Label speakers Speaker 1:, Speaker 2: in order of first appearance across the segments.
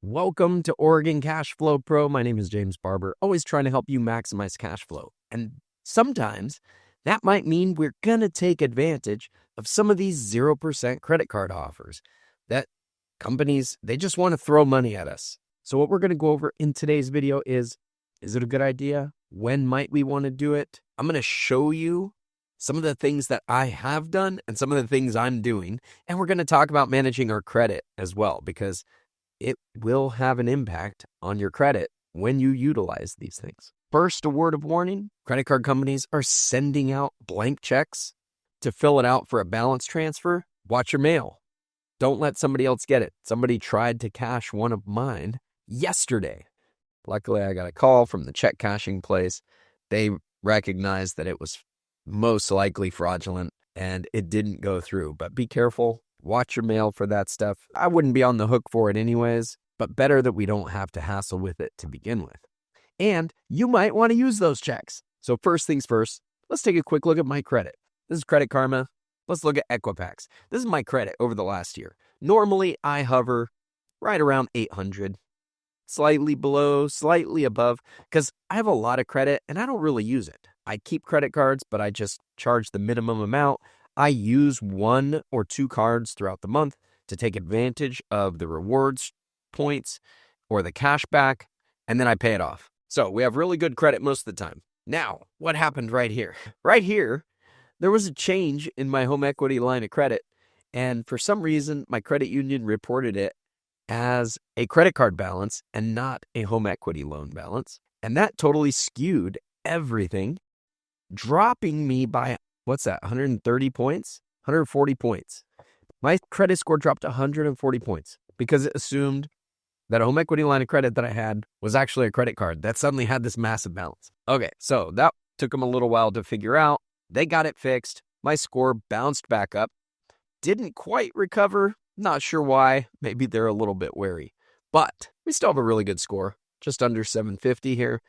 Speaker 1: Welcome to Oregon Cash Flow Pro. My name is James Barber, always trying to help you maximize cash flow. And sometimes that might mean we're going to take advantage of some of these 0% credit card offers that companies, they just want to throw money at us. So what we're going to go over in today's video is it a good idea? When might we want to do it? I'm going to show you some of the things that I have done and some of the things I'm doing. And we're going to talk about managing our credit as well, because it will have an impact on your credit when you utilize these things. First, a word of warning: credit card companies are sending out blank checks to fill it out for a balance transfer. Watch your mail. Don't let somebody else get it. Somebody tried to cash one of mine yesterday. Luckily, I got a call from the check cashing place. They recognized that it was most likely fraudulent and it didn't go through. But be careful. Watch your mail for that stuff. I wouldn't be on the hook for it anyways, but better that we don't have to hassle with it to begin with. And you might want to use those checks. So first things first, let's take a quick look at my credit. This is Credit Karma. Let's look at Equifax. This is my credit over the last year. Normally, I hover right around 800, slightly below, slightly above, because I have a lot of credit and I don't really use it. I keep credit cards, but I just charge the minimum amount. I use 1 or 2 cards throughout the month to take advantage of the rewards points or the cash back, and then I pay it off. So we have really good credit most of the time. Now, what happened right here? Right here, there was a change in my home equity line of credit, and for some reason, my credit union reported it as a credit card balance and not a home equity loan balance, and that totally skewed everything, dropping me by 130 points? 140 points. My credit score dropped 140 points because it assumed that a home equity line of credit that I had was actually a credit card that suddenly had this massive balance. Okay, so that took them a little while to figure out. They got it fixed. My score bounced back up. Didn't quite recover. Not sure why. Maybe they're a little bit wary. But we still have a really good score. Just under 750 here.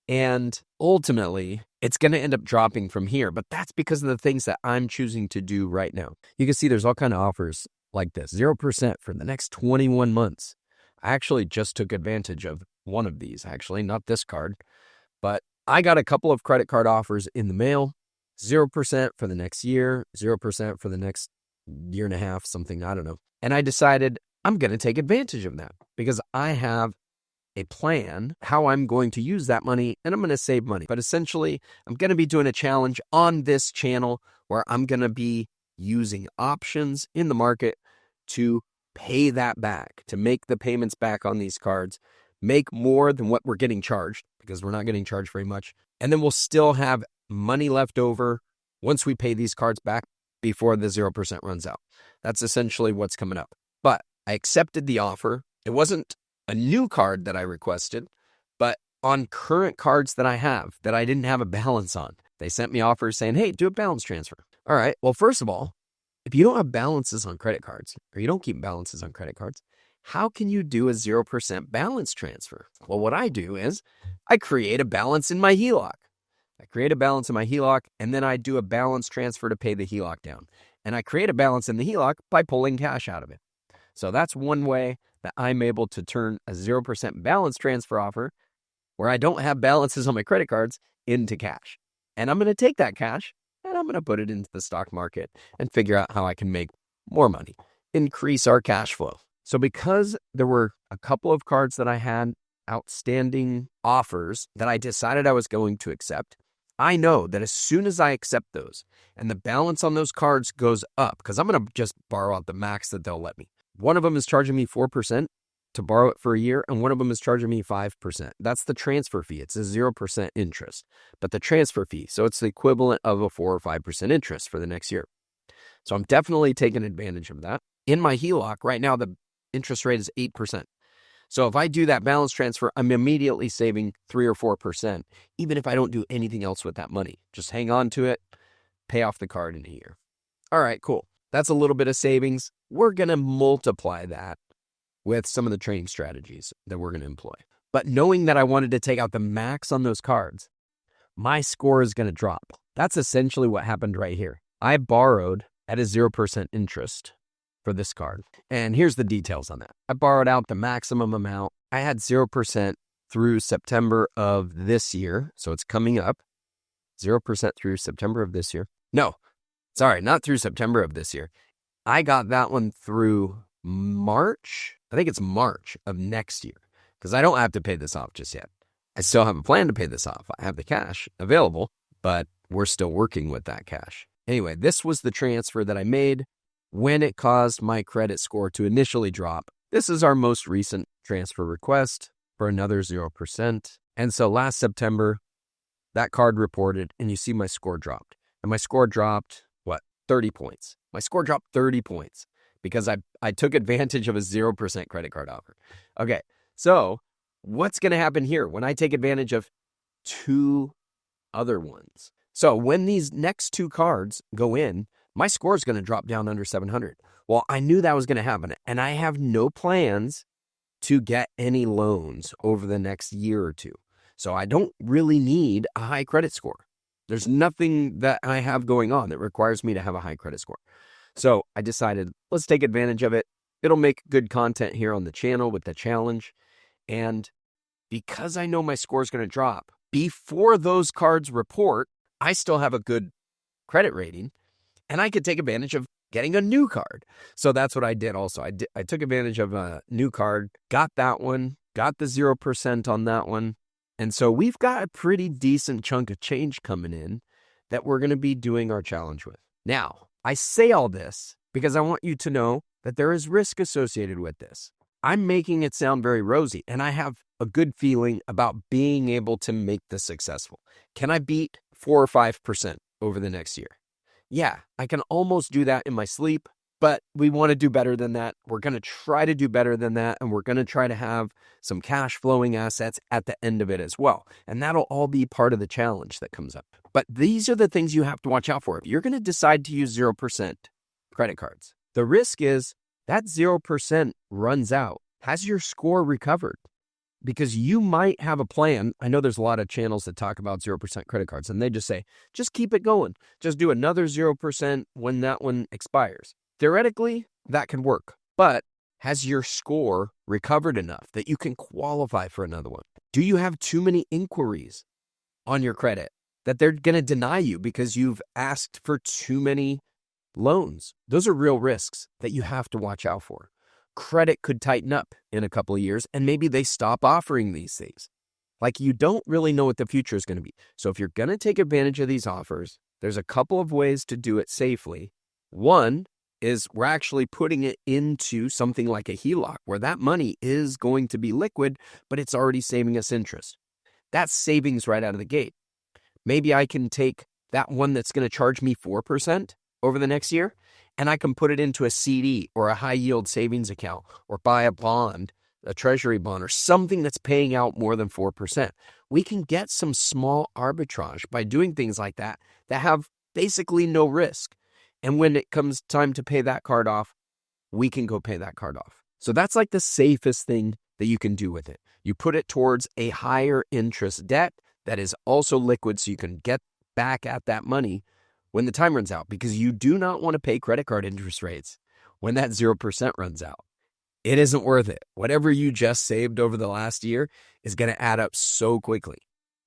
Speaker 1: And ultimately, it's going to end up dropping from here. But that's because of the things that I'm choosing to do right now. You can see there's all kinds of offers like this. 0% for the next 21 months. I actually just took advantage of one of these, actually, not this card. But I got a couple of credit card offers in the mail. 0% for the next year. 0% for the next year and a half, something, I don't know. And I decided I'm going to take advantage of that because I have a plan how I'm going to use that money, and I'm going to save money. But essentially, I'm going to be doing a challenge on this channel where I'm going to be using options in the market to pay that back, to make the payments back on these cards, make more than what we're getting charged, because we're not getting charged very much. And then we'll still have money left over once we pay these cards back before the 0% runs out. That's essentially what's coming up. But I accepted the offer. It wasn't a new card that I requested, but on current cards that I have that I didn't have a balance on, they sent me offers saying, hey, do a balance transfer. All right. Well, first of all, if you don't have balances on credit cards, or you don't keep balances on credit cards, how can you do a 0% balance transfer? Well, what I do is I create a balance in my HELOC. I create a balance in my HELOC, and then I do a balance transfer to pay the HELOC down. And I create a balance in the HELOC by pulling cash out of it. So that's one way that I'm able to turn a 0% balance transfer offer where I don't have balances on my credit cards into cash. And I'm going to take that cash and I'm going to put it into the stock market and figure out how I can make more money, increase our cash flow. So because there were a couple of cards that I had outstanding offers that I decided I was going to accept, I know that as soon as I accept those and the balance on those cards goes up, because I'm going to just borrow out the max that they'll let me. One of them is charging me 4% to borrow it for a year, and one of them is charging me 5%. That's the transfer fee. It's a 0% interest, but the transfer fee. So it's the equivalent of a 4 or 5% interest for the next year. So I'm definitely taking advantage of that. In my HELOC right now, the interest rate is 8%. So if I do that balance transfer, I'm immediately saving 3 or 4%, even if I don't do anything else with that money. Just hang on to it, pay off the card in a year. All right, cool. That's a little bit of savings. We're going to multiply that with some of the trading strategies that we're going to employ. But knowing that I wanted to take out the max on those cards, my score is going to drop. That's essentially what happened right here. I borrowed at a 0% interest for this card. And here's the details on that. I borrowed out the maximum amount. I had 0% through September of this year. So it's coming up. 0% through September of this year. No, sorry, not through September of this year. I got that one through March. I think it's March of next year because I don't have to pay this off just yet. I still have a plan to pay this off. I have the cash available, but we're still working with that cash. Anyway, this was the transfer that I made when it caused my credit score to initially drop. This is our most recent transfer request for another 0%. And so last September, that card reported, and you see my score dropped. And my score dropped, 30 points. My score dropped 30 points because I took advantage of a 0% credit card offer. Okay, so what's going to happen here when I take advantage of two other ones? So when these next two cards go in, my score is going to drop down under 700. Well, I knew that was going to happen, and I have no plans to get any loans over the next year or two. So I don't really need a high credit score. There's nothing that I have going on that requires me to have a high credit score. So I decided, let's take advantage of it. It'll make good content here on the channel with the challenge. And because I know my score is going to drop, before those cards report, I still have a good credit rating, and I could take advantage of getting a new card. So that's what I did also. I took advantage of a new card, got that one, got the 0% on that one. And so we've got a pretty decent chunk of change coming in that we're going to be doing our challenge with. Now, I say all this because I want you to know that there is risk associated with this. I'm making it sound very rosy, and I have a good feeling about being able to make this successful. Can I beat 4 or 5% over the next year? Yeah, I can almost do that in my sleep, but we want to do better than that. We're going to try to do better than that, and we're going to try to have some cash flowing assets at the end of it as well. And that'll all be part of the challenge that comes up. But these are the things you have to watch out for. If you're going to decide to use 0% credit cards, the risk is that 0% runs out. Has your score recovered? Because you might have a plan. I know there's a lot of channels that talk about 0% credit cards, and they just say, just keep it going. Just do another 0% when that one expires. Theoretically, that can work, but has your score recovered enough that you can qualify for another one? Do you have too many inquiries on your credit that they're going to deny you because you've asked for too many loans? Those are real risks that you have to watch out for. Credit could tighten up in a couple of years, and maybe they stop offering these things. Like, you don't really know what the future is going to be. So if you're going to take advantage of these offers, there's a couple of ways to do it safely. One is we're actually putting it into something like a HELOC where that money is going to be liquid, but it's already saving us interest. That's savings right out of the gate. Maybe I can take that one that's going to charge me 4% over the next year, and I can put it into a CD or a high yield savings account or buy a bond, a treasury bond, or something that's paying out more than 4%. We can get some small arbitrage by doing things like that that have basically no risk. And when it comes time to pay that card off, we can go pay that card off. So that's like the safest thing that you can do with it. You put it towards a higher interest debt that is also liquid, so you can get back at that money when the time runs out, because you do not want to pay credit card interest rates when that 0% runs out. It isn't worth it. Whatever you just saved over the last year is going to add up so quickly.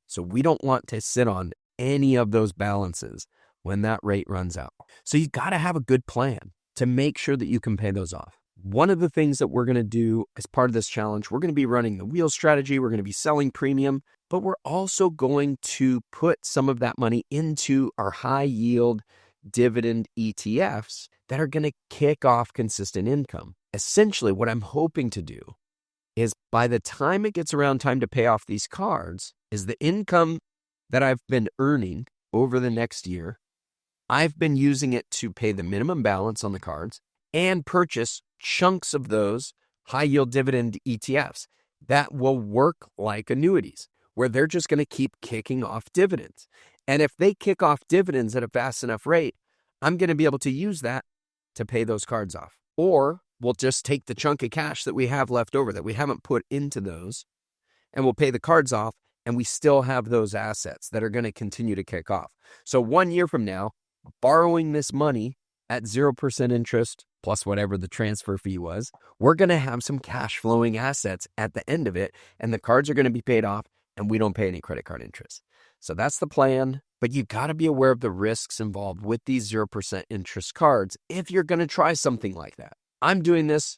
Speaker 1: So we don't want to sit on any of those balances when that rate runs out. So you got to have a good plan to make sure that you can pay those off. One of the things that we're going to do as part of this challenge, we're going to be running the wheel strategy. We're going to be selling premium, but we're also going to put some of that money into our high yield dividend ETFs that are going to kick off consistent income. Essentially, what I'm hoping to do is by the time it gets around time to pay off these cards, is the income that I've been earning over the next year, I've been using it to pay the minimum balance on the cards and purchase chunks of those high yield dividend ETFs that will work like annuities, where they're just going to keep kicking off dividends. And if they kick off dividends at a fast enough rate, I'm going to be able to use that to pay those cards off. Or we'll just take the chunk of cash that we have left over that we haven't put into those, and we'll pay the cards off, and we still have those assets that are going to continue to kick off. So 1 year from now, borrowing this money at 0% interest plus whatever the transfer fee was, we're going to have some cash flowing assets at the end of it, and the cards are going to be paid off, and we don't pay any credit card interest. So that's the plan, but you got to be aware of the risks involved with these 0% interest cards if you're going to try something like that. I'm doing this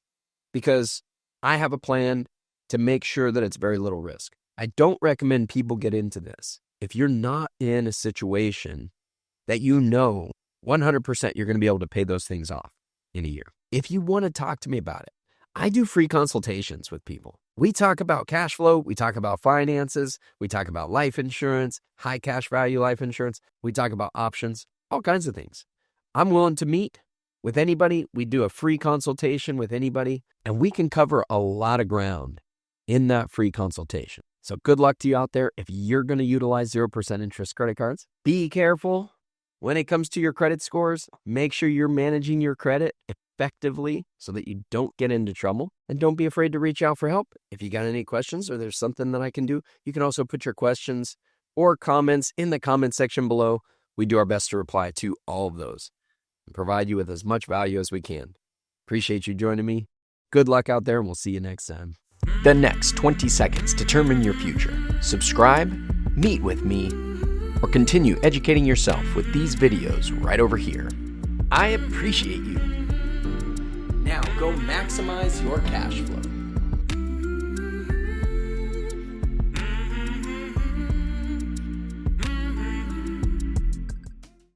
Speaker 1: because I have a plan to make sure that it's very little risk. I don't recommend people get into this if you're not in a situation that you know 100% you're going to be able to pay those things off in a year. If you want to talk to me about it, I do free consultations with people. We talk about cash flow. We talk about finances. We talk about life insurance, high cash value life insurance. We talk about options, all kinds of things. I'm willing to meet with anybody. We do a free consultation with anybody, and we can cover a lot of ground in that free consultation. So good luck to you out there if you're going to utilize 0% interest credit cards. Be careful when it comes to your credit scores. Make sure you're managing your credit effectively so that you don't get into trouble. And don't be afraid to reach out for help. If you got any questions or there's something that I can do, you can also put your questions or comments in the comment section below. We do our best to reply to all of those and provide you with as much value as we can. Appreciate you joining me. Good luck out there, and we'll see you next time. The next 20 seconds determine your future. Subscribe, meet with me, or continue educating yourself with these videos right over here. I appreciate you. Now go maximize your cash flow.